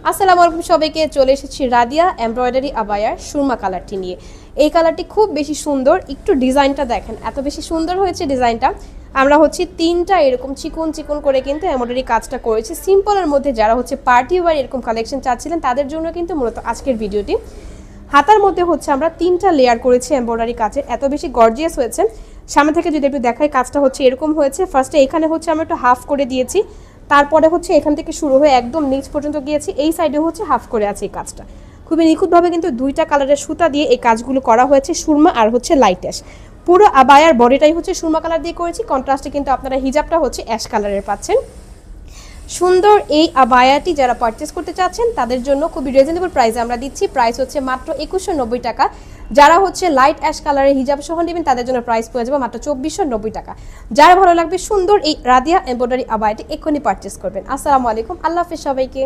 আসসালামু আলাইকুম সবাইকে, চলে এসেছি রাদিয়া এমব্রয়ডারি আবায়ার সুরমা কালারটি নিয়ে। এই কালারটি খুব বেশি সুন্দর, একটু ডিজাইনটা দেখেন, এত বেশি সুন্দর হয়েছে ডিজাইনটা। আমরা তিনটা এরকম চিকন চিকন করে কিন্তু এমব্রয়ডারি কাজটা করেছি। সিম্পলের মধ্যে যারা পার্টি ওয়্যার এরকম কালেকশন চাচ্ছিলেন তাদের জন্য কিন্তু মূলত আজকের ভিডিওটি। হাতার মধ্যে আমরা তিনটা লেয়ার করেছি এমব্রয়ডারি কাজের, এত বেশি গর্জিয়াস হয়েছে। সামনে থেকে যদি একটু দেখাই, কাজটা এরকম হয়েছে। ফার্স্টে এখানে আমরা একটু হাফ করে দিয়েছি, তারপরে এখান থেকে শুরু হয়ে একদম নিচ পর্যন্ত গিয়েছি, এই সাইডে হাফ করে আছে। এই কাজটা খুবই নিখুঁতভাবে কিন্তু দুইটা কালারের সুতা দিয়ে এই কাজগুলো করা হয়েছে, সুরমা আর লাইট অ্যাশ। পুরো আবায়ার বডিটাই সুরমা কালার দিয়ে করেছি, কন্ট্রাস্টে কিন্তু আপনারা হিজাবটা অ্যাশ কালারের পাচ্ছেন। সুন্দর এই আবায়াটি যারা পারচেস করতে চাচ্ছেন তাদের জন্য খুবই রিজনেবল প্রাইসে আমরা দিচ্ছি। প্রাইস মাত্র 2190 টাকা। যারা লাইট অ্যাশ কালারের হিজাব সহ নেবেন তাদের জন্য প্রাইস পড়ে যাবে মাত্র 2490 টাকা। যারা ভালো লাগবে সুন্দর এই রাদিয়া এমব্রয়ডারি আবায়াটি এক্ষুনি পারচেস করবেন। আসসালামু আলাইকুম, আল্লাহ হাফেজ সবাইকে।